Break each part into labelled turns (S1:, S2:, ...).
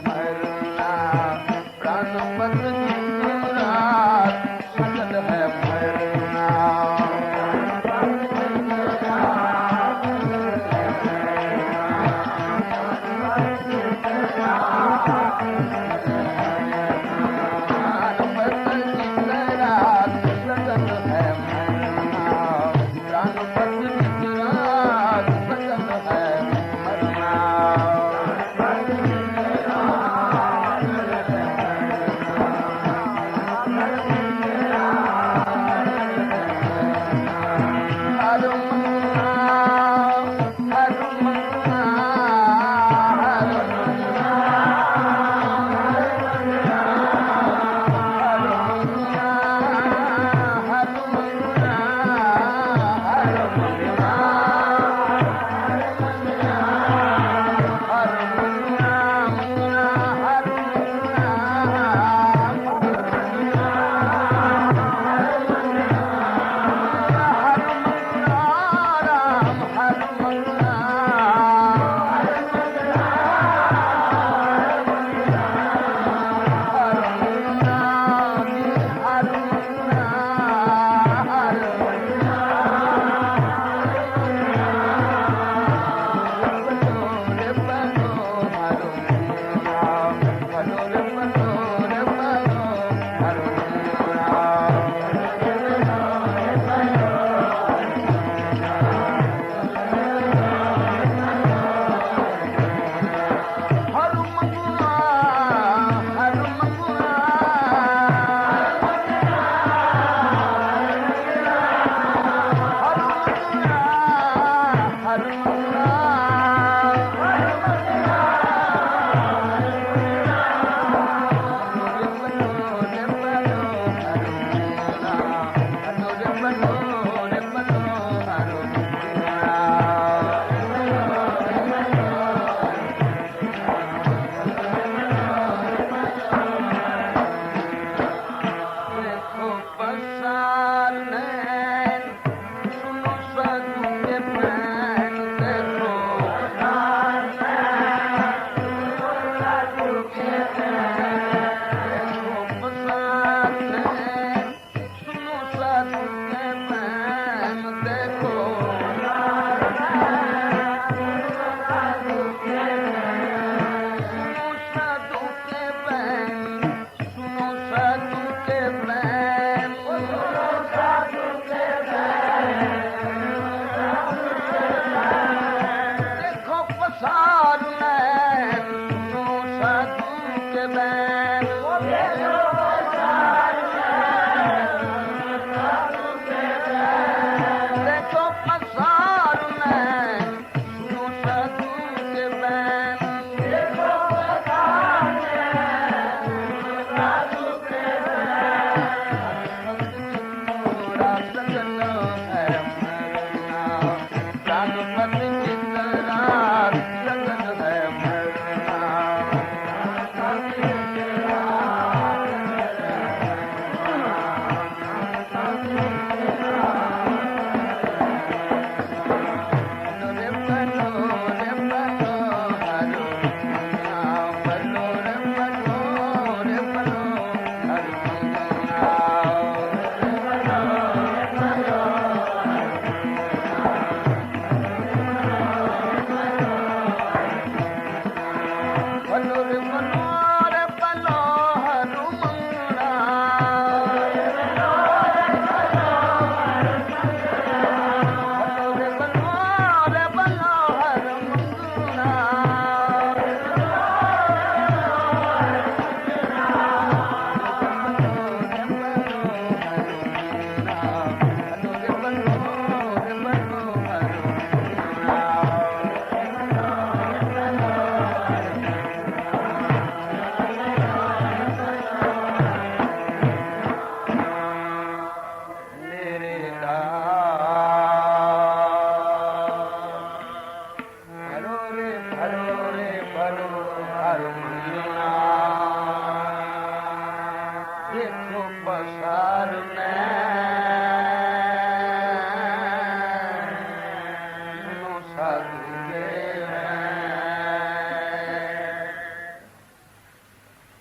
S1: मरना, प्राणपत चितरात सजल है मरना।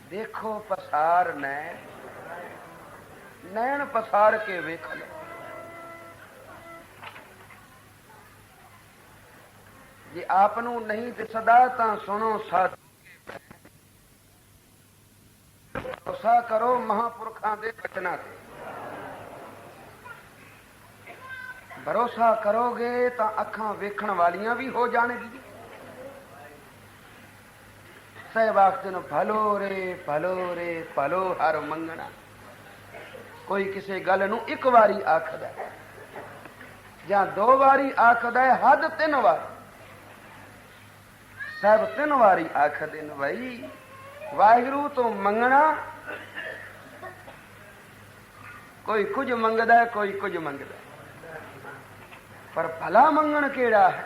S1: देखो पसार नैन, नैन पसार के वेख लो। जे आप नूं नहीं दिसदा तां सुनो साधु, भरोसा करो महापुरखां दे बचनां ते। भरोसा करोगे तां अखां वेखण वालियां भी हो जाणगी। साहिब आखदे ने भलो रे भलो रे भलो हर मंगना। कोई किसी गल नूं एक वारी आखदा जां दो वारी आखदा, हद 3 वारी। साहब 3 वारी आखदे ने भाई वाहिगुरू तो मंगना। कोई कुछ मंगदा है, कोई कुछ मंगदा, पर भला मंगण केड़ा है?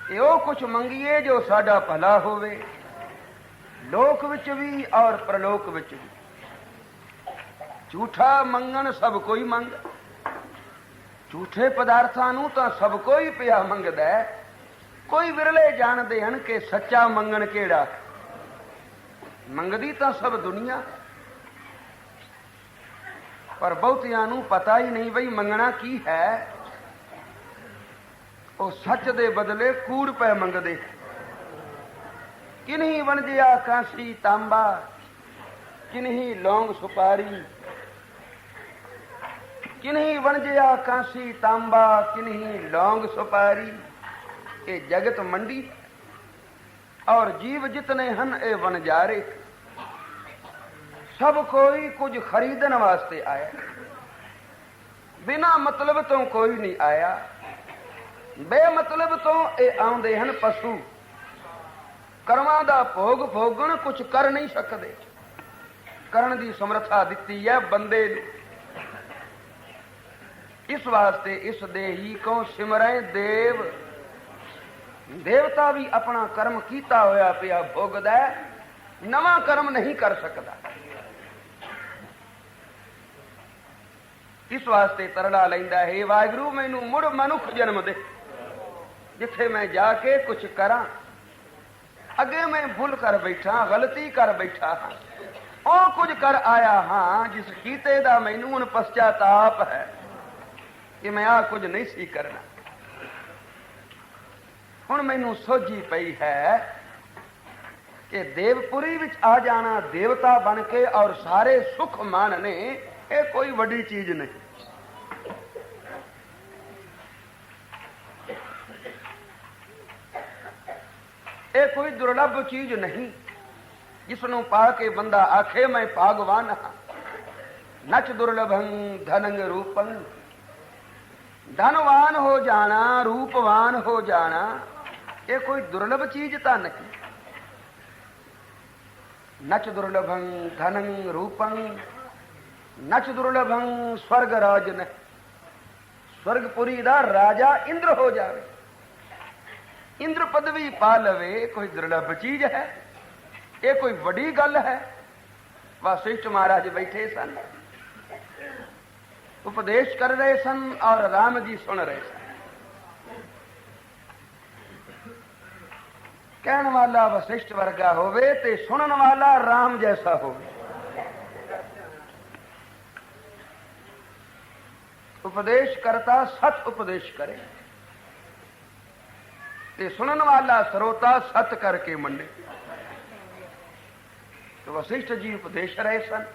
S1: यो कुछ मंगीए जो साडा भला होवे, लोक विच भी और प्रलोक विच भी। झूठा मंगण सब कोई मंग, झूठे पदार्थां नूं तां सब कोई पिया मंगदा है। कोई विरले जानदे हन कि सच्चा मंगण केड़ा। मंगदी तां सब दुनिया, पर बहुतियां नूं पता ही नहीं बई मंगना की है। ਉਹ ਸੱਚ ਦੇ ਬਦਲੇ ਕੂੜ ਪੈ ਮੰਗਦੇ। ਕਿਨਹੀ ਵਣਜਿਆ ਕਾਂਸੀ ਤਾਂਬਾ, ਕਿਨਹੀ ਲੌਂਗ ਸੁਪਾਰੀ। ਕਿਨਹੀ ਵਣਜਿਆ ਕਾਂਸੀ ਤਾਂਬਾ, ਕਿਨਹੀ ਲੌਂਗ ਸੁਪਾਰੀ। ਇਹ ਜਗਤ ਮੰਡੀ और जीव जितने हन ए वनजारे। सब कोई कुछ खरीदन वास्ते आया, बिना मतलब तो कोई नहीं आया। बेमतलब तो ये आउंदे हन पशु। कर्मां दा भोग भोगण कुछ कर नहीं सकते। करन दी समर्था दिती है बंदे नूं। इस वास्ते इस देही को सिमरै देव। देवता भी अपना कर्म कीता होया पिया भोगदा, नवा कर्म नहीं कर सकता। इस वास्ते तरला लैंदा है, वाहिगुरू मैनू मुड़ मनुख जन्म दे, जिथे मैं जाके कुछ करा। अगे मैं भूल कर बैठा, गलती कर बैठा हाँ, ओ कुछ कर आया हाँ जिस कीते दा मैनू हुण पश्चाताप है कि मैं आ कुछ नहीं सी करना। हुण मैनू सोझी पई है कि देवपुरी विच आ जाना देवता बन के और सारे सुख मानने, ये कोई वड्डी चीज नहीं। ये कोई दुर्लभ चीज नहीं जिसनों पा के बंदा आखे मैं भागवान हाँ। नच दुर्लभं धनंग रूपं, धनवान हो जाना, रूपवान हो जाना, ये कोई दुर्लभ चीज ता नहीं। नच दुर्लभं धनं रूपं, नच दुर्लभं स्वर्ग राज न। स्वर्गपुरी दा राजा इंद्र हो जावे, इंद्र पदवी पा लवे, कोई दुर्लभ चीज है? ये कोई बड़ी गल है? वशिष्ठ महाराज बैठे सन, उपदेश कर रहे सन और राम जी सुन रहे सन। कहने वाला वशिष्ठ वर्गा होवे ते सुनन वाला राम जैसा होवे। उपदेश करता सत उपदेश करे ते सुनन वाला श्रोता सत करके मंडे। तो वशिष्ठ जी उपदेश रहे सन,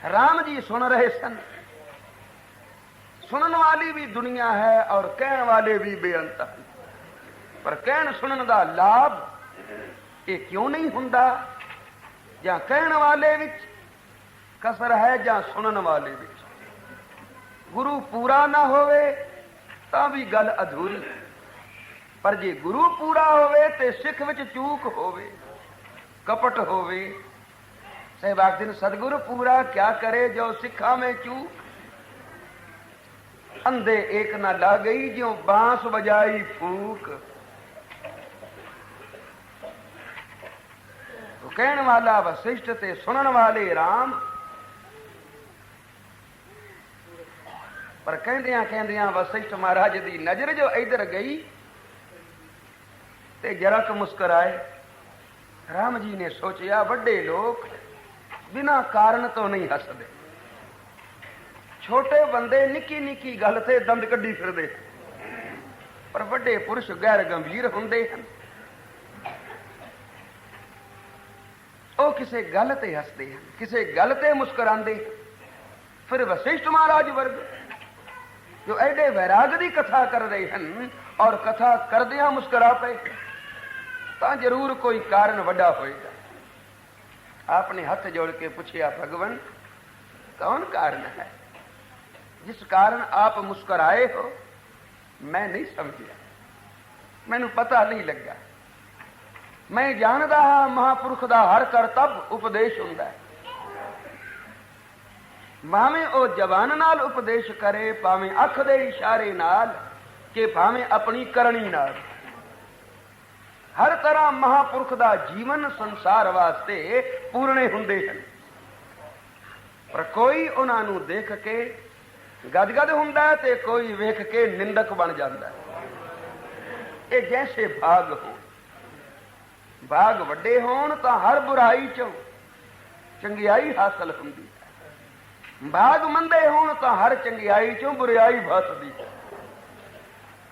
S1: राम जी सुन रहे सन। सुनन वाली भी दुनिया है और कहने वाले भी बेअंत हैं, पर कहन सुनन दा लाभ ये क्यों नहीं हुंदा? जां कहने वाले विच कसर है जां सुनन वाले विच। गुरु पूरा ना होवे तां भी गल अधूरी, पर जे गुरु पूरा होवे ते सिख विच चूक होवे, कपट होवे। सहबाग दिन सदगुरु पूरा क्या करे जो सिखा में चूक। अंधे एक ना ला गई जो बांस बजाई फूक। तो कहने वाला वशिष्ठ ते सुनन वाले राम। पर कहंदियां कहंदियां वशिष्ठ महाराज दी नजर जो इधर गई ते जरा क मुस्कुराए। राम जी ने सोचा वड्डे लोग बिना कारण तो नहीं हसदे, छोटे बंदे निकी निकी गल ते दंद कड्डी फिरदे, पर वड्डे पुरुष गैर गंभीर हुंदे हन, ਉਹ ਕਿਸੇ ਗੱਲ ਤੇ ਹੱਸਦੇ ਹਨ, ਕਿਸੇ ਗੱਲ ਤੇ ਮੁਸਕਰਾਉਂਦੇ। ਫਿਰ ਵਸਿਸ਼ਠ ਮਹਾਰਾਜ ਵਰਗ ਜੋ ਐਡੇ ਵੈਰਾਗ ਦੀ ਕਥਾ ਕਰ ਰਹੇ ਹਨ ਔਰ ਕਥਾ ਕਰਦਿਆਂ ਮੁਸਕਰਾ ਪਏ, ਤਾਂ ਜ਼ਰੂਰ ਕੋਈ ਕਾਰਨ ਵੱਡਾ ਹੋਏਗਾ। ਆਪਨੇ ਹੱਥ ਜੋੜ ਕੇ ਪੁੱਛਿਆ, ਭਗਵਨ ਕੌਣ ਕਾਰਨ ਹੈ ਜਿਸ ਕਾਰਨ ਆਪ ਮੁਸਕਰਾਏ ਹੋ? ਮੈਂ ਨਹੀਂ ਸਮਝਿਆ, ਮੈਨੂੰ ਪਤਾ ਨਹੀਂ ਲੱਗਾ। ਮੈਂ ਜਾਣਦਾ ਹਾਂ ਮਹਾਂਪੁਰਖ ਦਾ ਹਰ ਕਰਤੱਵ ਉਪਦੇਸ਼ ਹੁੰਦਾ ਹੈ, ਭਾਵੇਂ ਉਹ ਜ਼ਬਾਨ ਨਾਲ ਉਪਦੇਸ਼ ਕਰੇ, ਭਾਵੇਂ ਅੱਖ ਦੇ ਇਸ਼ਾਰੇ ਨਾਲ, ਕਿ ਭਾਵੇਂ ਆਪਣੀ ਕਰਨੀ ਨਾਲ। ਹਰ ਤਰ੍ਹਾਂ ਮਹਾਂਪੁਰਖ ਦਾ ਜੀਵਨ ਸੰਸਾਰ ਵਾਸਤੇ ਪੂਰਨੇ ਹੁੰਦੇ ਹਨ, ਪਰ ਕੋਈ ਉਹਨਾਂ ਨੂੰ ਦੇਖ ਕੇ ਗਦਗਦ ਹੁੰਦਾ ਤੇ ਕੋਈ ਵੇਖ ਕੇ ਨਿੰਦਕ ਬਣ ਜਾਂਦਾ। ਇਹ ਜੈਸੇ ਭਾਗ ਹੋ, ਭਾਗ ਵੱਡੇ ਹੋਣ ਤਾਂ ਹਰ ਬੁਰਾਈ ਚੋਂ ਚੰਗਿਆਈ ਹਾਸਲ ਹੁੰਦੀ ਹੈ, ਭਾਗ ਮੰਦੇ ਹੋਣ ਤਾਂ ਹਰ ਚੰਗਿਆਈ ਚੋਂ ਬੁਰਾਈ ਵੱਸਦੀ ਹੈ।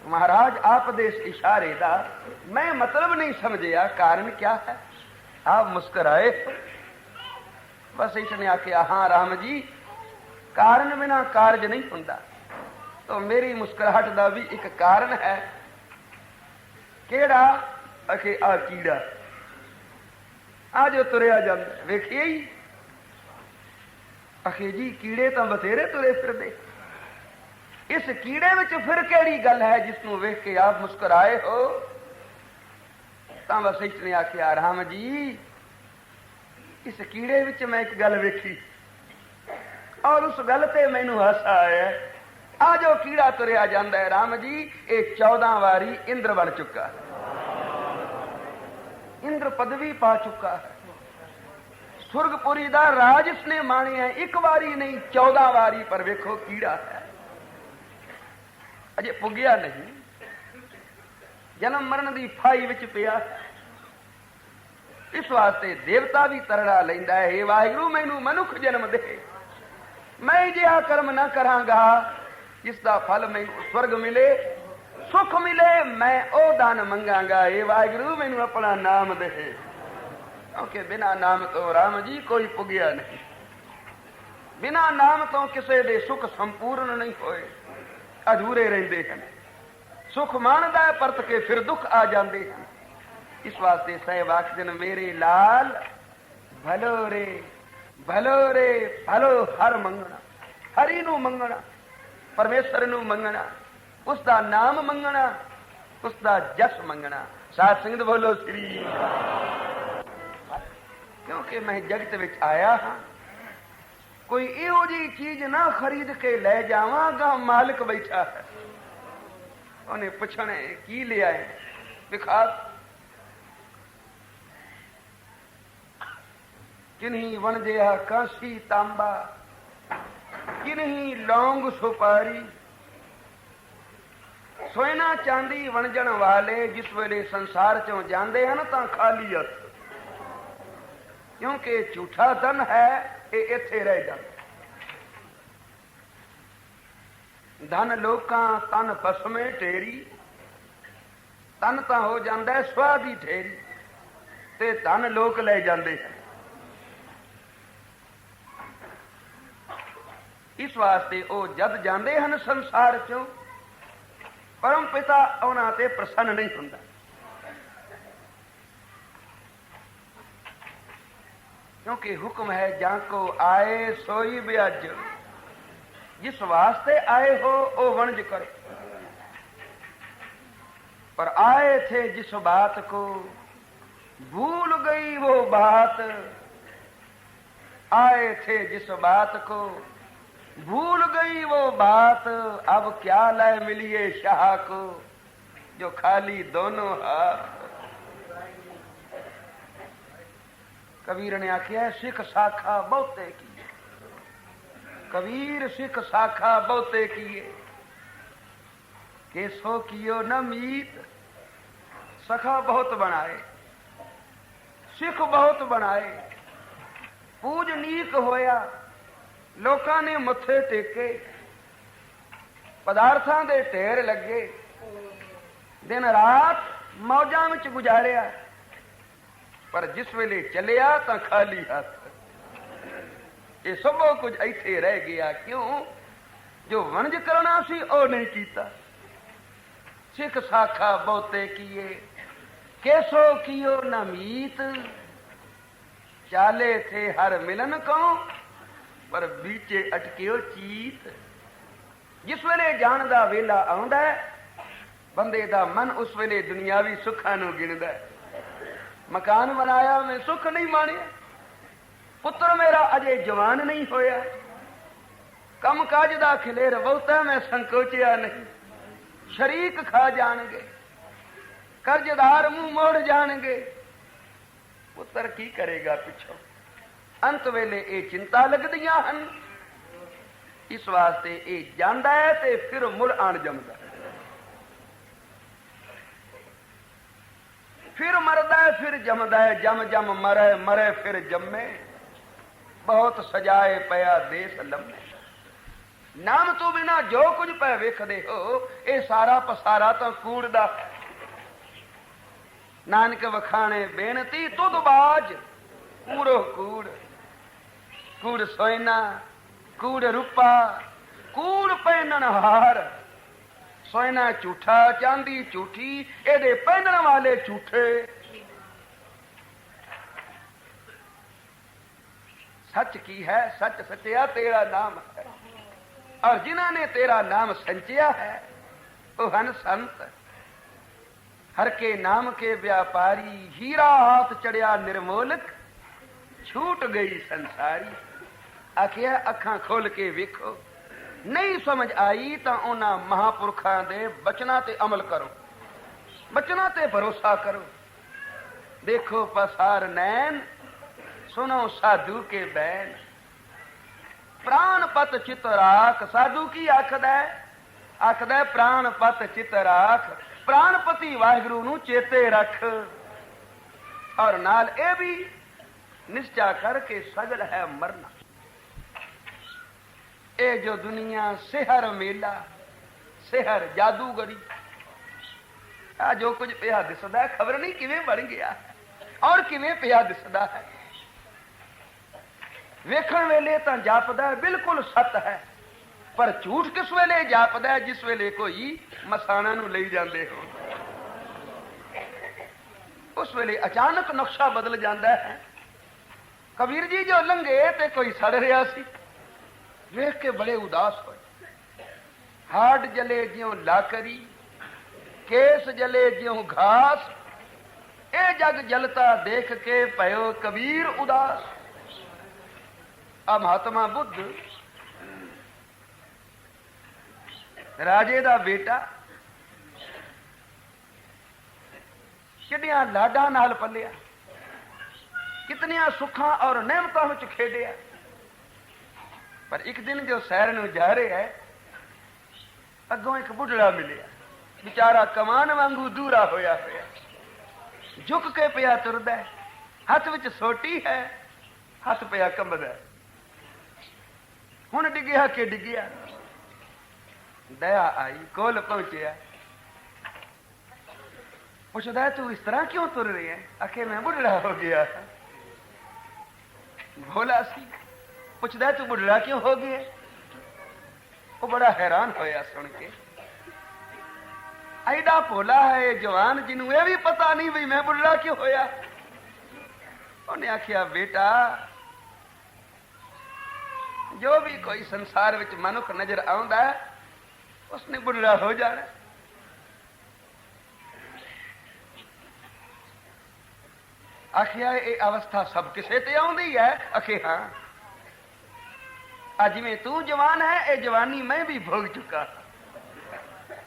S1: ਮਹਾਰਾਜ ਆਪ ਦੇ ਇਸ ਇਸ਼ਾਰੇ ਦਾ ਮੈਂ ਮਤਲਬ ਨਹੀਂ ਸਮਝਿਆ, ਕਾਰਨ क्या है? आप मुस्कुराए। बस इसने आख्या, हाँ राम जी, ਕਾਰਨ ਬਿਨਾ ਕਾਰਜ ਨਹੀਂ ਹੁੰਦਾ, ਤਾਂ ਮੇਰੀ ਮੁਸਕਰਾਹਟ ਦਾ ਵੀ ਇੱਕ ਕਾਰਨ ਹੈ। ਕਿਹੜਾ? ਅਖੇ ਆ ਕੀੜਾ, ਆ ਜੋ ਤੁਰਿਆ ਜਾਂਦਾ, ਵੇਖਿਆ ਹੀ। ਅਖੇ ਜੀ ਕੀੜੇ ਤਾਂ ਬਥੇਰੇ ਤੁਰੇ ਫਿਰਦੇ, ਇਸ ਕੀੜੇ ਵਿੱਚ ਫਿਰ ਕਿਹੜੀ ਗੱਲ ਹੈ ਜਿਸ ਨੂੰ ਵੇਖ ਕੇ ਆਪ ਮੁਸਕਰਾਏ ਹੋ? ਤਾਂ ਵਸਿਸ਼ਠ ਨੇ ਆਖਿਆ, ਰਾਮ ਜੀ, ਇਸ ਕੀੜੇ ਵਿੱਚ ਮੈਂ ਇੱਕ ਗੱਲ ਵੇਖੀ ਔਰ ਉਸ ਗੱਲ ਤੇ ਮੈਨੂੰ ਹਾਸਾ ਆਇਆ। ਆ ਜੋ ਕੀੜਾ ਤੁਰਿਆ ਜਾਂਦਾ ਹੈ ਰਾਮ ਜੀ, ਇਹ 14 ਵਾਰੀ ਇੰਦਰ ਬਣ ਚੁੱਕਾ ਹੈ, ਇੰਦਰ ਪਦਵੀ ਪਾ ਚੁੱਕਾ ਹੈ, ਸੁਰਗਪੁਰੀ ਦਾ ਰਾਜ ਇਸਨੇ ਮਾਣਿਆ, ਇੱਕ ਵਾਰੀ ਨਹੀਂ 14 ਵਾਰੀ। ਪਰ ਵੇਖੋ ਕੀੜਾ ਹੈ, ਅਜੇ ਪੁੱਗਿਆ ਨਹੀਂ, ਜਨਮ ਮਰਨ ਦੀ ਫਾਈ ਵਿੱਚ ਪਿਆ। ਇਸ ਵਾਸਤੇ ਦੇਵਤਾ ਵੀ ਤਰੜਾ ਲੈਂਦਾ ਹੈ, ਹੇ ਵਾਹਿਗੁਰੂ ਮੈਨੂੰ ਮਨੁੱਖ ਜਨਮ ਦੇ, ਮੈਂ ਜਿਹਾ ਕਰਮ ਨਾ ਕਰਾਂਗਾ ਜਿਸ ਦਾ ਫਲ ਮੈਨੂੰ ਸਵਰਗ ਮਿਲੇ, ਸੁਖ ਮਿਲੇ, ਮੈਂ ਉਹ ਦਾਨ ਮੰਗਾਂਗਾ। ਇਹ ਵਾਹਿਗੁਰੂ ਮੈਨੂੰ ਆਪਣਾ ਨਾਮ ਦੇ, ਕਿਉਂਕਿ ਬਿਨਾਂ ਨਾਮ ਤੋਂ ਰਾਮ ਜੀ ਕੋਈ ਪੁੱਗਿਆ ਨਹੀਂ, ਬਿਨਾਂ ਨਾਮ ਤੋਂ ਕਿਸੇ ਦੇ ਸੁਖ ਸੰਪੂਰਨ ਨਹੀਂ ਹੋਏ, ਅਧੂਰੇ ਰਹਿੰਦੇ ਹਨ। ਸੁਖ ਮਾਣਦਾ ਪਰਤ ਕੇ ਫਿਰ ਦੁੱਖ ਆ ਜਾਂਦੇ ਹਨ। ਇਸ ਵਾਸਤੇ ਸਾਹਿਬ ਆਖਦੇ ਨੇ, ਮੇਰੇ ਲਾਲ ਭਲੋ ਰੇ ਭਲੋ ਰੇ ਭਲੋ, ਹਰ ਮੰਗਣਾ, ਹਰੀ ਨੂੰ ਮੰਗਣਾ, ਪਰਮੇਸ਼ਰ ਨੂੰ ਮੰਗਣਾ, ਉਸ ਦਾ ਨਾਮ ਮੰਗਣਾ, ਉਸ ਦਾ ਜਸ ਮੰਗਣਾ। ਸਾਧ ਸੰਗਤ ਬੋਲੋ ਸ੍ਰੀ। ਕਿਉਂਕਿ ਮੈਂ ਜਗਤ ਵਿੱਚ ਆਇਆ ਹਾਂ, ਕੋਈ ਇਹੋ ਜਿਹੀ ਚੀਜ਼ ਨਾ ਖਰੀਦ ਕੇ ਲੈ ਜਾਵਾਂਗਾ, ਮਾਲਕ ਬੈਠਾ ਹੈ, ਉਹਨੇ ਪੁੱਛਣਾ ਕੀ ਲਿਆ ਹੈ, ਦਿਖਾ। ਕਿਨਹੀ ਵਣਜਿਆ ਕਾਂਸੀ ਤਾਂਬਾ, ਕਿਨਹੀ ਲੌਂਗ ਸੁਪਾਰੀ, ਸੋਨਾ ਚਾਂਦੀ ਵਣਜਣ ਵਾਲੇ ਜਿਸ ਵੇਲੇ ਸੰਸਾਰ ਚੋਂ ਜਾਂਦੇ ਹਨ ਤਾਂ ਖਾਲੀ ਹੱਥ, ਕਿਉਂਕਿ ਝੂਠਾ ਧਨ ਹੈ, ਇਹ ਇੱਥੇ ਰਹਿ ਜਾਂਦਾ। ਧਨ ਲੋਕਾਂ ਤਨ ਪਸਮੇ ਢੇਰੀ, ਤਨ ਤਾਂ ਹੋ ਜਾਂਦਾ ਸਵਾਹ ਦੀ ਢੇਰੀ, ਤੇ ਧਨ ਲੋਕ ਲੈ ਜਾਂਦੇ ਹਨ। ਇਸ ਵਾਸਤੇ ਉਹ ਜਦ ਜਾਂਦੇ ਹਨ ਸੰਸਾਰ ਚੋਂ, ਪਰਮ ਪਿਤਾ ਉਹਨਾਂ ਤੇ ਪ੍ਰਸੰਨ ਨਹੀਂ ਹੁੰਦਾ। ਕਿਉਂਕਿ ਹੁਕਮ ਹੈ, ਜਾਂ ਕੋ ਆਏ ਸੋਈ ਬਿਆਜ, ਜਿਸ ਵਾਸਤੇ ਆਏ ਹੋ ਉਹ ਵਣਜ ਕਰੋ। पर आए थे जिस बात को भूल गई वो बात, आए थे जिस बात को भूल गई वो बात, अब क्या लाए मिलिए शाह को जो खाली दोनों हाथ। कबीर ने आख्या सिख शाखा बहुते की, कबीर सिख शाखा बहुते किए, के सो कियो न मीत, सखा बहुत बनाए, ਸਿੱਖ ਬਹੁਤ ਬਣਾਏ, ਪੂਜਨੀਕ ਹੋਇਆ, ਲੋਕਾਂ ਨੇ ਮੱਥੇ ਟੇਕੇ, ਪਦਾਰਥਾਂ ਦੇ ਢੇਰ ਲੱਗੇ, ਦਿਨ ਰਾਤ ਮੌਜਾਂ ਵਿੱਚ ਗੁਜ਼ਾਰਿਆ। ਪਰ ਜਿਸ ਵੇਲੇ ਚੱਲਿਆ ਤਾਂ ਖਾਲੀ ਹੱਥ। ਇਹ ਸਭ ਕੁਝ ਇੱਥੇ ਰਹਿ ਗਿਆ। ਕਿਉਂ? ਜੋ ਵਣਜ ਕਰਨਾ ਸੀ ਉਹ ਨਹੀਂ ਕੀਤਾ। ਸਿੱਖ ਸਾਖਾ ਬਹੁਤੇ ਕੀਏ, ਕੇਸੋ ਕੀਓ ਨਾ ਮੀਤ, ਚਾਲੇ ਥੇ ਹਰ ਮਿਲਨ ਕਉ, ਪਰ ਵੀਚੇ ਅਟਕਿਓ ਚੀਤ। ਜਿਸ ਵੇਲੇ ਜਾਣ ਦਾ ਵੇਲਾ ਆਉਂਦਾ ਬੰਦੇ ਦਾ ਮਨ ਉਸ ਵੇਲੇ ਦੁਨਿਆਵੀ ਸੁੱਖਾਂ ਨੂੰ ਗਿਣਦਾ। ਮਕਾਨ ਬਣਾਇਆ, ਮੈਂ ਸੁੱਖ ਨਹੀਂ ਮਾਣਿਆ। ਪੁੱਤਰ ਮੇਰਾ ਅਜੇ ਜਵਾਨ ਨਹੀਂ ਹੋਇਆ। ਕੰਮ ਕਾਜ ਦਾ ਖਿਲੇਰ ਬਹੁਤਾ, ਮੈਂ ਸੰਕੋਚਿਆ ਨਹੀਂ। ਸ਼ਰੀਕ ਖਾ ਜਾਣਗੇ, ਕਰਜ਼ਦਾਰ ਮੂੰਹ ਮੋੜ ਜਾਣਗੇ। ਪੁੱਤਰ ਕੀ ਕਰੇਗਾ ਪਿੱਛੋਂ? ਅੰਤ ਵੇਲੇ ਇਹ ਚਿੰਤਾ ਲੱਗਦੀਆਂ ਹਨ। ਇਸ ਵਾਸਤੇ ਇਹ ਜਾਂਦਾ ਹੈ ਤੇ ਫਿਰ ਮੁੜ ਆਣ ਜੰਮਦਾ, ਫਿਰ ਮਰਦਾ ਹੈ, ਫਿਰ ਜੰਮਦਾ ਹੈ। ਜਮ ਜਮ ਮਰੇ, ਮਰੇ ਫਿਰ ਜੰਮੇ, ਬਹੁਤ ਸਜਾਏ ਪਿਆ ਦੇਸ ਲੰਮੇ। ਨਾਮ ਤੋਂ ਬਿਨਾ ਜੋ ਕੁਝ ਪੈ ਵੇਖਦੇ ਹੋ, ਇਹ ਸਾਰਾ ਪਸਾਰਾ ਤਾਂ ਕੂੜ ਦਾ। ਨਾਨਕ ਵਖਾਣੇ ਬੇਨਤੀ ਤੁਧ ਬਾਜ, ਕੂੜੋ ਕੂੜ। ਕੂੜ ਸੋਇਨਾ, ਕੂੜ ਰੂਪਾ, ਕੂੜ ਪਹਿਨਣ ਹਾਰ। ਸੋਇਨਾ ਝੂਠਾ, ਚਾਂਦੀ ਝੂਠੀ, ਇਹਦੇ ਪਹਿਨਣ ਵਾਲੇ ਝੂਠੇ। ਸੱਚ ਕੀ ਹੈ? ਸੱਚ ਸੱਚਿਆ ਤੇਰਾ ਨਾਮ ਹੈ, ਔਰ ਜਿਨ੍ਹਾਂ ਨੇ ਤੇਰਾ ਨਾਮ ਸੰਚਿਆ ਹੈ ਉਹ ਹਨ ਸੰਤ। हर के नाम के व्यापारी, हीरा हाथ चढ़िया निर्मोलक, छूट गई संसारी। आखिया अखां खोल के वेखो, नहीं समझ आई तो उन्हां महापुरखां दे बचना ते अमल करो, बचना ते भरोसा करो। देखो पसार नैन, सुनो साधु के बैन। प्राण पत चित राख, साधु की आखद है? आखद है प्राण पत चित राख, प्राणपति वाहिगुरु नूं चेते रख। और नाल ए भी निश्चा करके सगल है मरना। ए जो दुनिया सेहर मेला, सेहर जादूगरी, आ जो कुछ पिया दिसदा है, खबर नहीं किवें बन गया और किवें पिया दिसदा है। वेखण वेले तां जापदा है बिल्कुल सत है, पर झूठ किस वेले जापदा है? जिस वेले कोई मसाणा नूं लई जांदे हो, उस वेले अचानक नक्शा बदल जाता है। कबीर जी जो लंघे ते कोई सड़ रहा सी, वेख के बड़े उदास होए। हाड जले ज्यों लाकरी, केस जले ज्यों घास, ए जग जलता देख के पयो कबीर उदास। आ महात्मा बुद्ध राजे दा बेटा, कितनियां लाडा नाल पलिया, कितनियां सुखा और नेमतां विच खेडिया। पर एक दिन जो सैर नूं जा रहा है, अगों एक बुढ़ड़ा मिलिया, बेचारा कमान वांगू दूरा होया होया, झुक के पिया तुरदा है, हथ विच सोटी है, हथ पिया कंबदा है। हुण डिग्या के डिग्या, दया आई, कोल पहुंचिया, पूछदा तू इस तरह क्यों तुर रही है? आखे मैं बुढ़ड़ा हो गया। भोला सी पूछदा तू बुढ़ड़ा क्यों हो गया? वो बड़ा हैरान होया सुन के, ऐडा भोला है जवान जिन्हों यह भी पता नहीं भी मैं बुढ़ड़ा क्यों होया। उन्हें आखिया बेटा, जो भी कोई संसार विच मनुख नजर आउंदा है उसने बुढ़ड़ा हो जाना। आखिया ये अवस्था सब किसे ते आउंदी है? आखे हाँ, अज में तू जवान है, ये जवानी मैं भी भोग चुका,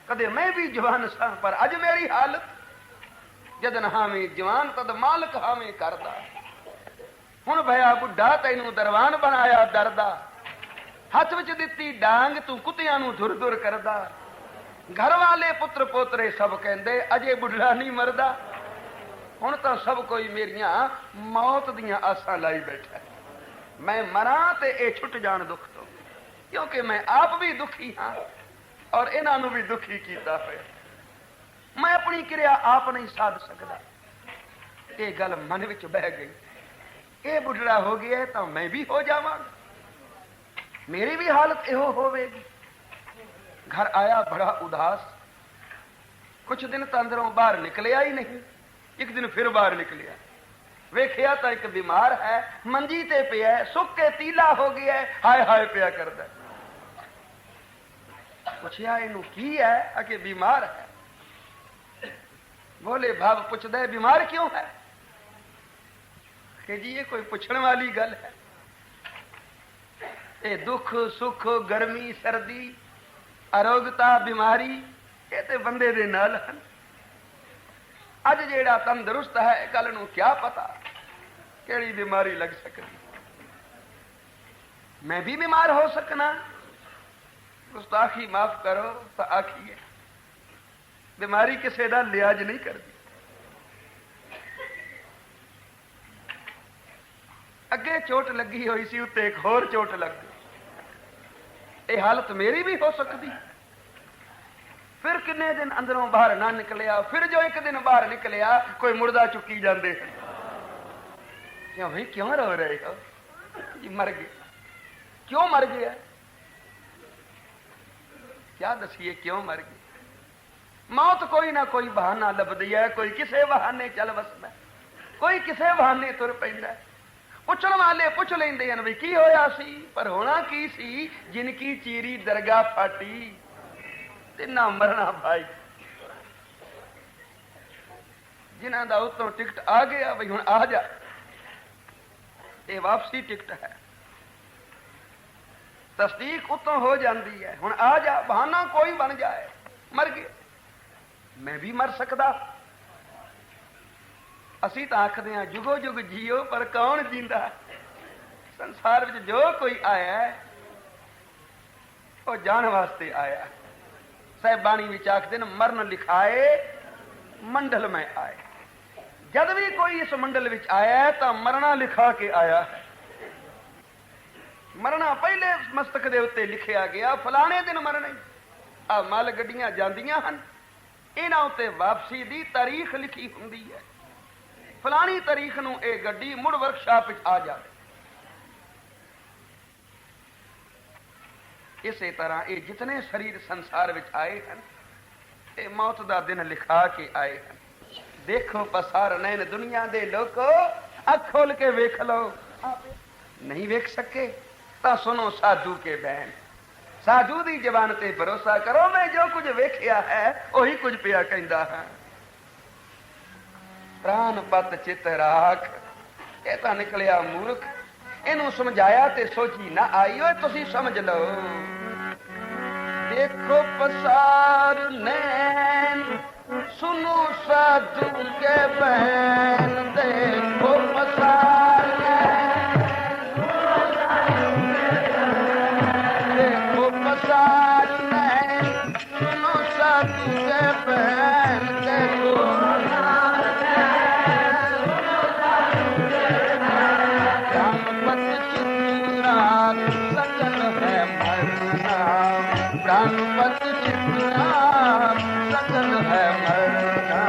S1: कदे मैं भी जवान सा, पर अज मेरी हालत जदन हावे जवान तद मालक हावे करदा। हुण भया बुढ़ा तैनू दरवान बनाया डरदा, हथ विच दित्ती डांग तू कुत्तियां नू धुर धुर करदा। घर वाले पुत्र पोतरे सब कहंदे अजे बुढ़ा नहीं मरदा। ਹੁਣ ਤਾਂ ਸਭ ਕੋਈ ਮੇਰੀਆਂ ਮੌਤ ਦੀਆਂ ਆਸਾਂ ਲਾਈ ਬੈਠਾ। ਮੈਂ ਮਰਾਂ ਤੇ ਇਹ ਛੁੱਟ ਜਾਣ ਦੁੱਖ ਤੋਂ, ਕਿਉਂਕਿ ਮੈਂ ਆਪ ਵੀ ਦੁਖੀ ਹਾਂ ਔਰ ਇਹਨਾਂ ਨੂੰ ਵੀ ਦੁਖੀ ਕੀਤਾ ਹੋਇਆ। ਮੈਂ ਆਪਣੀ ਕਿਰਿਆ ਆਪ ਨਹੀਂ ਸਾਧ ਸਕਦਾ। ਇਹ ਗੱਲ ਮਨ ਵਿੱਚ ਬਹਿ ਗਈ, ਇਹ ਬੁੱਢੜਾ ਹੋ ਗਿਆ ਤਾਂ ਮੈਂ ਵੀ ਹੋ ਜਾਵਾਂਗਾ, ਮੇਰੀ ਵੀ ਹਾਲਤ ਇਹੋ ਹੋਵੇਗੀ। ਘਰ ਆਇਆ ਬੜਾ ਉਦਾਸ, ਕੁਛ ਦਿਨ ਤਾਂ ਅੰਦਰੋਂ ਬਾਹਰ ਨਿਕਲਿਆ ਹੀ ਨਹੀਂ। ਇੱਕ ਦਿਨ ਫਿਰ ਬਾਹਰ ਨਿਕਲਿਆ, ਵੇਖਿਆ ਤਾਂ ਇੱਕ ਬਿਮਾਰ ਹੈ, ਮੰਜੀ ਤੇ ਪਿਆ, ਸੁੱਕ ਕੇ ਤੀਲਾ ਹੋ ਗਿਆ, ਹਾਏ ਹਾਏ ਪਿਆ ਕਰਦਾ। ਪੁੱਛਿਆ ਇਹਨੂੰ ਕੀ ਹੈ? ਅਕੇ ਬਿਮਾਰ ਹੈ। ਭੋਲੇ ਭਾਵ ਪੁੱਛਦਾ ਹੈ ਬਿਮਾਰ ਕਿਉਂ ਹੈ? ਕਿ ਜੀ ਇਹ ਕੋਈ ਪੁੱਛਣ ਵਾਲੀ ਗੱਲ ਹੈ? ਇਹ ਦੁੱਖ ਸੁੱਖ, ਗਰਮੀ ਸਰਦੀ, ਅਰੋਗਤਾ, ਬਿਮਾਰੀ, ਇਹ ਤੇ ਬੰਦੇ ਦੇ ਨਾਲ ਹਨ। ਅੱਜ ਜਿਹੜਾ ਤੰਦਰੁਸਤ ਹੈ, ਕੱਲ ਨੂੰ ਕਿਆ ਪਤਾ ਕਿਹੜੀ ਬਿਮਾਰੀ ਲੱਗ ਸਕਦੀ। ਮੈਂ ਵੀ ਬਿਮਾਰ ਹੋ ਸਕਣਾ। ਗੁਸਤਾਖੀ ਮਾਫ ਕਰੋ ਤਾਂ ਆਖੀਏ, ਬਿਮਾਰੀ ਕਿਸੇ ਦਾ ਲਿਹਾਜ਼ ਨਹੀਂ ਕਰਦੀ। ਅੱਗੇ ਚੋਟ ਲੱਗੀ ਹੋਈ ਸੀ, ਉੱਤੇ ਇੱਕ ਹੋਰ ਚੋਟ ਲੱਗ ਗਈ। ਇਹ ਹਾਲਤ ਮੇਰੀ ਵੀ ਹੋ ਸਕਦੀ। ਫਿਰ ਕਿੰਨੇ ਦਿਨ ਅੰਦਰੋਂ ਬਾਹਰ ਨਾ ਨਿਕਲਿਆ, ਫਿਰ ਜੋ ਇੱਕ ਦਿਨ ਬਾਹਰ ਨਿਕਲਿਆ ਕੋਈ ਮੁਰਦਾ ਚੁੱਕੀ ਜਾਂਦੇ ਹਨ। ਕਿਉਂ ਭਾਈ ਕਿਉਂ ਰੋ ਰਹੇ ਹੋ ਜੀ? ਮਰ ਗਏ। ਕਿਉਂ ਮਰ ਗਿਆ? ਕਿਆ ਦਸੀਏ ਕਿਉਂ ਮਰ ਗਏ? ਮੌਤ ਕੋਈ ਨਾ ਕੋਈ ਬਹਾਨਾ ਲੱਭਦੀ ਹੈ, ਕੋਈ ਕਿਸੇ ਬਹਾਨੇ ਚੱਲ ਵਸਦਾ, ਕੋਈ ਕਿਸੇ ਬਹਾਨੇ ਤੁਰ ਪੈਂਦਾ। ਪੁੱਛਣ ਵਾਲੇ ਪੁੱਛ ਲੈਂਦੇ ਹਨ ਵੀ ਕੀ ਹੋਇਆ ਸੀ, ਪਰ ਹੋਣਾ ਕੀ ਸੀ? ਜਿਨਕੀ ਚੀਰੀ ਦਰਗਾਹ ਫਾਟੀ ਤੇ ਨਾ ਮਰਨਾ ਭਾਈ। ਜਿਨ੍ਹਾਂ ਦਾ ਉਤੋਂ ਟਿਕਟ ਆ ਗਿਆ ਬਈ ਹੁਣ ਆ ਜਾ, ਇਹ ਵਾਪਸੀ ਟਿਕਟ ਹੈ, ਤਸਦੀਕ ਉਤੋਂ ਹੋ ਜਾਂਦੀ ਹੈ, ਹੁਣ ਆ ਜਾ, ਬਹਾਨਾ ਕੋਈ ਬਣ ਜਾਏ। ਮਰ ਗਏ। ਮੈਂ ਵੀ ਮਰ ਸਕਦਾ। ਅਸੀਂ ਤਾਂ ਆਖਦੇ ਹਾਂ ਜੁਗੋ ਜੁਗ ਜੀਓ, ਪਰ ਕੌਣ ਜੀਂਦਾ? ਸੰਸਾਰ ਵਿੱਚ ਜੋ ਕੋਈ ਆਇਆ ਉਹ ਜਾਣ ਵਾਸਤੇ ਆਇਆ। ਸਾਹਿਬਾਨੀ ਵਿੱਚ ਆਖਦੇ ਨੇ ਮਰਨ ਲਿਖਾਏ ਮੰਡਲ ਮੈਂ ਆਏ। ਜਦ ਵੀ ਕੋਈ ਇਸ ਮੰਡਲ ਵਿੱਚ ਆਇਆ ਤਾਂ ਮਰਨਾ ਲਿਖਾ ਕੇ ਆਇਆ ਹੈ। ਮਰਨਾ ਪਹਿਲੇ ਮਸਤਕ ਦੇ ਉੱਤੇ ਲਿਖਿਆ ਗਿਆ, ਫਲਾਣੇ ਦਿਨ ਮਰਨਾ। ਆ ਮਲ ਗੱਡੀਆਂ ਜਾਂਦੀਆਂ ਹਨ, ਇਹਨਾਂ ਉੱਤੇ ਵਾਪਸੀ ਦੀ ਤਾਰੀਖ ਲਿਖੀ ਹੁੰਦੀ ਹੈ। ਫਲਾਣੀ ਤਾਰੀਖ ਨੂੰ ਇਹ ਗੱਡੀ ਮੁੜ ਵਰਕਸ਼ਾਪ ਵਿੱਚ ਆ ਜਾਵੇ। ਇਸੇ ਤਰ੍ਹਾਂ ਇਹ ਜਿਤਨੇ ਸਰੀਰ ਸੰਸਾਰ ਵਿੱਚ ਆਏ ਹਨ, ਇਹ ਮੌਤ ਦਾ ਦਿਨ ਲਿਖਾ ਕੇ ਆਏ ਹਨ। ਦੇਖੋ ਪਸਾਰ ਨੈਣ ਦੁਨੀਆ ਦੇ ਲੋਕੋ, ਅੱਖ ਖੋਲ ਕੇ ਵੇਖ ਲਓ। ਨਹੀਂ ਵੇਖ ਸਕੇ ਤਾਂ ਸੁਣੋ ਸਾਧੂ ਕੇ ਬੈਨ। ਸਾਧੂ ਦੀ ਜ਼ਬਾਨ ਤੇ ਭਰੋਸਾ ਕਰੋ। ਮੈਂ ਜੋ ਕੁਝ ਵੇਖਿਆ ਹੈ ਉਹੀ ਕੁਝ ਪਿਆ ਕਹਿੰਦਾ ਹਾਂ। ਪ੍ਰਾਨ ਪਤ ਚਿਤ ਰਾਖ, ਇਹ ਤਾਂ ਨਿਕਲਿਆ ਮੂਰਖ। ਇਹਨੂੰ ਸਮਝਾਇਆ ਤੇ ਸੋਚੀ ਨਾ ਆਈ। ਓਏ ਤੁਸੀਂ ਸਮਝ ਲਓ। ਦੇਖੋ ਪਸਾਰ ਨੈਣ ਸੁਨੋ ਸਾਧੂ ਕੇ ਬੈਨ। ਦੇਖੋ ਪਸਾਰ ਨੈਣ, ਦੇਖੋ ਪਸਾਰ ਨੈਣ ਸੁਨੋ ਸਾਧੂ ਕੇ ਬੈਨ। ਦੇਖੋ प्राणपत चित्रा सकल है मरना।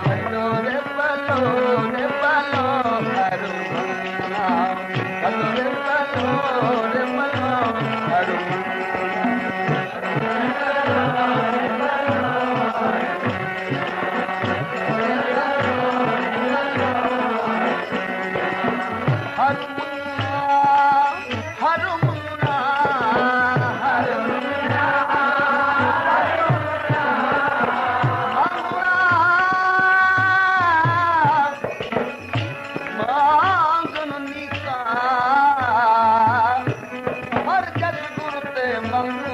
S1: बलो रे बलो रे बलो हरुमना, बलो रे बलो हरुमना। मंग